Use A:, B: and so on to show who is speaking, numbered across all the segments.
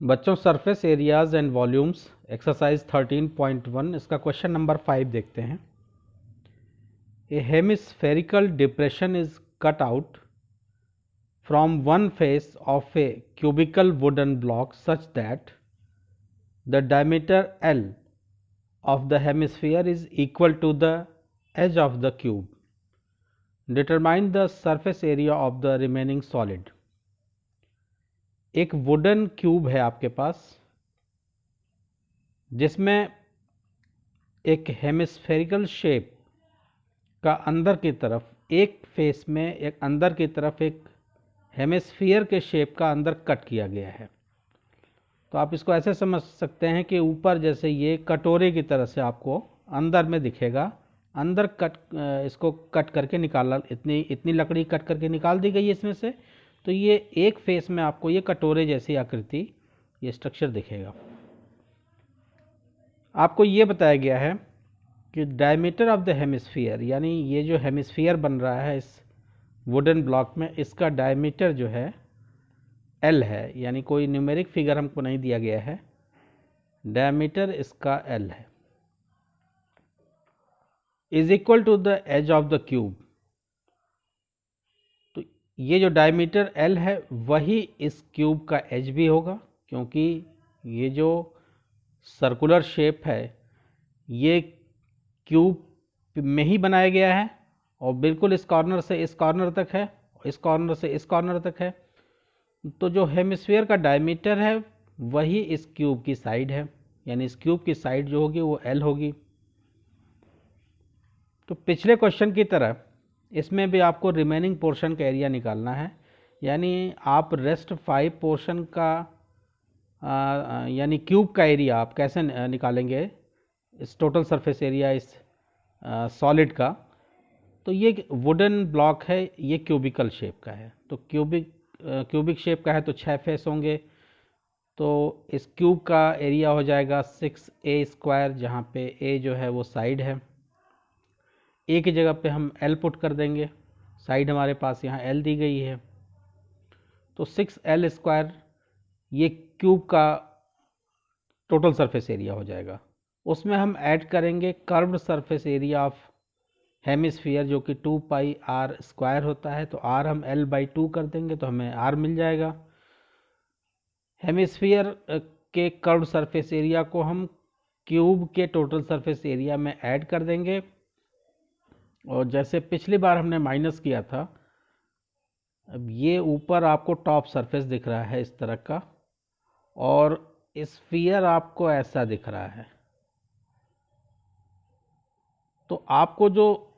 A: बच्चों, surface areas and volumes exercise 13.1 इसका question number 5 देखते हैं। A hemispherical depression is cut out from one face of a cubical wooden block such that the diameter L of the hemisphere is equal to the edge of the cube. Determine the surface area of the remaining solid. एक wooden cube है आपके पास जिसमें एक hemispherical shape का अंदर की तरफ एक फेस में एक अंदर की तरफ एक हेमिस्फीयर के शेप का अंदर कट किया गया है। तो आप इसको ऐसे समझ सकते हैं कि ऊपर जैसे ये कटोरे की तरह से आपको अंदर में दिखेगा, अंदर इसको कट करके निकाला, इतनी लकड़ी कट करके निकाल दी गई है इसमें से। तो ये एक फेस में आपको ये कटोरे जैसी आकृति, ये स्ट्रक्चर दिखेगा। आपको ये बताया गया है कि डायमीटर ऑफ द हेमिस्फीयर, यानी ये जो हेमिस्फीयर बन रहा है इस वुडन ब्लॉक में, इसका डायमीटर जो है L है, यानी कोई न्यूमेरिक फिगर हमको नहीं दिया गया है, डायमीटर इसका L है, is equal to the edge of the cube. तो ये जो डायमीटर L है वही इस क्यूब का एज भी होगा, क्योंकि ये जो सर्कुलर शेप है ये क्यूब में ही बनाया गया है और बिल्कुल इस कॉर्नर से इस कॉर्नर तक है, इस कॉर्नर से इस कॉर्नर तक है। तो जो हेमिस्फीयर का डायमीटर है वही इस क्यूब की साइड है, यानी इस क्यूब की साइड जो होगी वो L होगी। तो पिछले क्वेश्चन की तरह इसमें भी आपको रिमेनिंग पोर्शन का एरिया निकालना है, यानी आप रेस्ट 5 पोर्शन का यानी क्यूब का एरिया आप कैसे निकालेंगे, इस टोटल सरफेस एरिया इस सॉलिड का। तो ये वुडन ब्लॉक है, ये क्यूबिकल शेप का है। तो क्यूबिक शेप का है तो 6 फेस होंगे। तो इस क्यूब का एरिया हो जाएगा 6a², जहाँ पे a जो है वो साइड है। a की जगह पे हम L पुट कर देंगे, साइड हमारे पास यहाँ L दी गई है। तो 6L² ये क्यूब का टोटल सरफेस एरिया हो जाएगा। उसमें हम ऐड करेंगे curved surface area of hemisphere जो कि 2πr² होता है। तो r हम L/2 कर देंगे तो हमें r मिल जाएगा। हेमिस्फीयर के कर्व्ड सरफेस एरिया को हम क्यूब के टोटल सरफेस एरिया में ऐड कर देंगे, और जैसे पिछली बार हमने माइनस किया था, अब ये ऊपर आपको टॉप सरफेस दिख रहा है इस तरह का, और स्फीयर आपको ऐसा दिख रहा है। तो आपको जो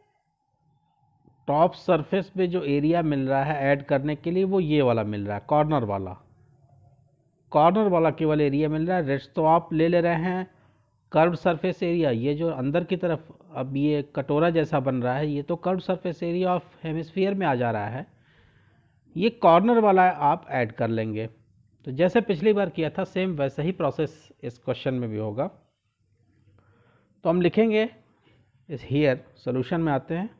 A: टॉप सरफेस पे जो एरिया मिल रहा है ऐड करने के लिए वो ये वाला मिल रहा है, कॉर्नर वाला केवल एरिया मिल रहा है। रेस्ट तो आप ले रहे हैं कर्व्ड सरफेस एरिया। ये जो अंदर की तरफ अब ये कटोरा जैसा बन रहा है, ये तो curved surface area of hemisphere में आ जा रहा है, ये कॉर्नर वाला आप ऐड कर लेंगे। तो जैसे पिछली बार किया था सेम वैसा ही प्रोसेस इस क्वेश्चन में भी होगा। तो हम लिखेंगे इस हियर, सॉल्यूशन में आते हैं।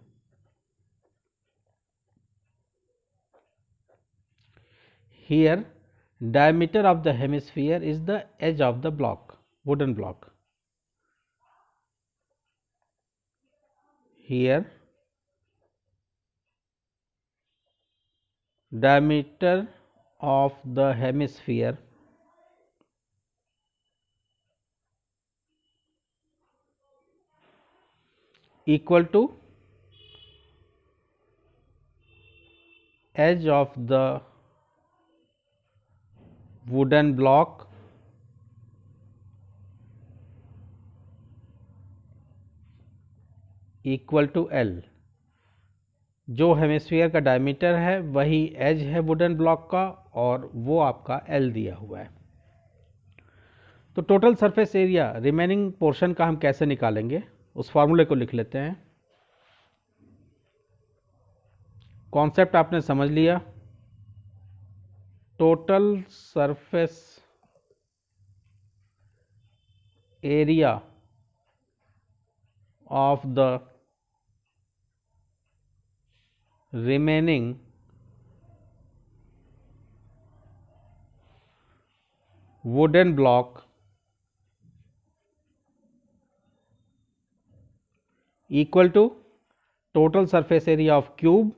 A: Here, diameter of the hemisphere is the edge of the block, wooden block. Here, diameter of the hemisphere equal to edge of the wooden block equal to L। जो हेमिस्फीयर का diameter है वही as है wooden block का, और वो आपका L दिया हुआ है। तो total surface area remaining portion का हम कैसे निकालेंगे, उस फॉर्मूले को लिख लेते हैं। कॉन्सेप्ट आपने समझ लिया। Total surface area of the remaining wooden block equal to total surface area of cube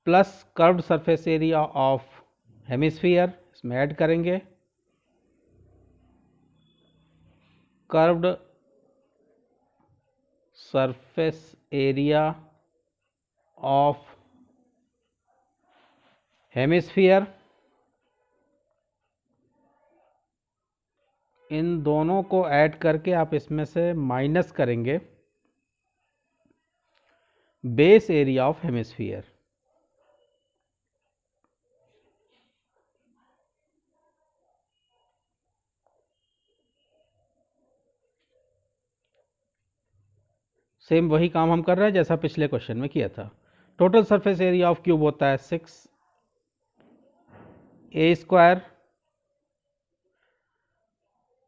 A: plus curved surface area of hemisphere, इसमें ऐड करेंगे curved surface area of hemisphere. इन दोनों को ऐड करके आप इसमें से माइनस करेंगे base area of hemisphere. Same वही काम हम कर रहे हैं जैसा पिछले क्वेश्चन में किया था। Total surface area of cube होता है 6a²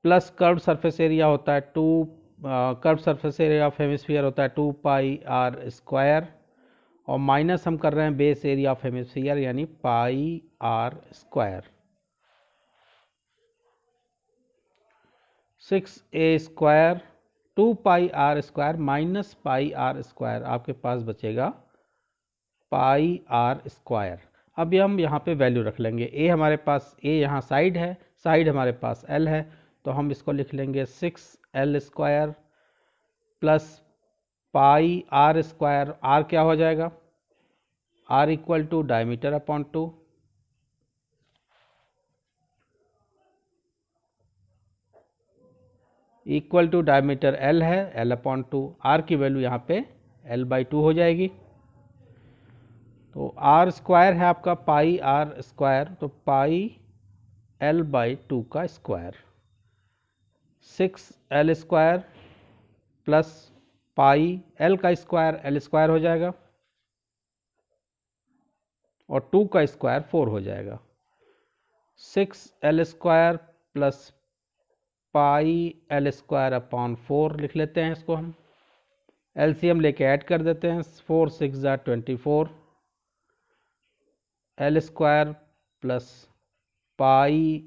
A: plus curve surface area होता है 2, curve surface area of hemisphere होता है 2πr², और माइनस हम कर रहे हैं बेस एरिया ऑफ हेमिस्फीयर यानी πr²। 6a² 2πr² minus πr², आपके पास बचेगा πr²। अब हम यहाँ पे वैल्यू रख लेंगे। ए हमारे पास, ए यहाँ साइड है, साइड हमारे पास एल है, तो हम इसको लिख लेंगे 6l² प्लस πr²। आर क्या हो जाएगा? R equal to diameter upon 2, equal to diameter L है, एल अपॉन 2। आर की वैल्यू यहाँ पे l/2 हो जाएगी। तो r² है आपका πr², तो πl/2 का स्क्वायर। 6l² प्लस l का स्क्वायर l² हो जाएगा, और 2 का स्क्वायर 4 हो जाएगा। 6l² प्लस πl² अपॉन 4 लिख लेते हैं इसको हम। एलसीएम लेके ऐड कर देते हैं, 4 6 24, l² प्लस πl²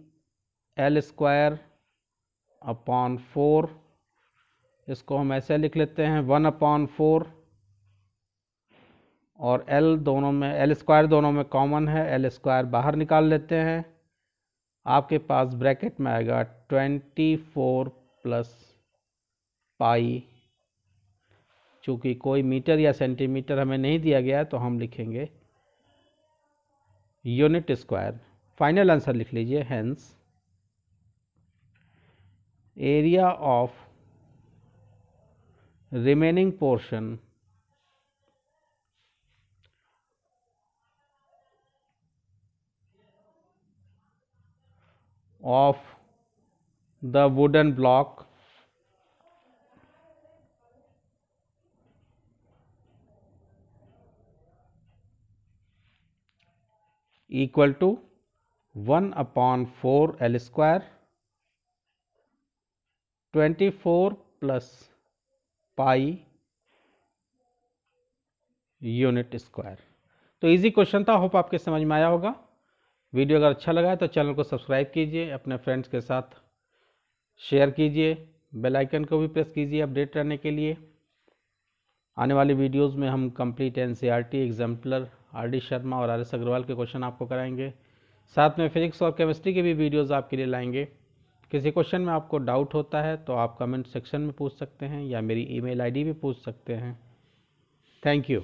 A: अपॉन 4, इसको हम ऐसे लिख लेते हैं 1/4, और l दोनों में, l² दोनों में कॉमन है, l² बाहर निकाल लेते हैं। आपके पास ब्रैकेट में आएगा 24 प्लस पाई। चूँकि कोई मीटर या सेंटीमीटर हमें नहीं दिया गया है तो हम लिखेंगे यूनिट स्क्वायर। फाइनल आंसर लिख लीजिए, hence area of remaining portion of the wooden block equal to 1/4 l², 24 plus pi unit square. तो इजी क्वेश्चन था, होप आपके समझ में आया होगा। वीडियो अगर अच्छा लगा है तो चैनल को सब्सक्राइब कीजिए, अपने फ्रेंड्स के साथ शेयर कीजिए, बेल आइकन को भी प्रेस कीजिए अपडेट रहने के लिए। आने वाली वीडियोस में हम complete NCERT exemplar RD. Sharma और आर.एस. अग्रवाल के क्वेश्चन आपको कराएंगे। साथ में फिजिक्स और केमिस्ट्री के भी वीडियोस आपके लिए लाएंगे। किसी क्वेश्चन में आपको डाउट होता है तो आप कमेंट सेक्शन में पूछ सकते हैं या मेरी ईमेल आईडी भी पूछ सकते हैं। Thank you.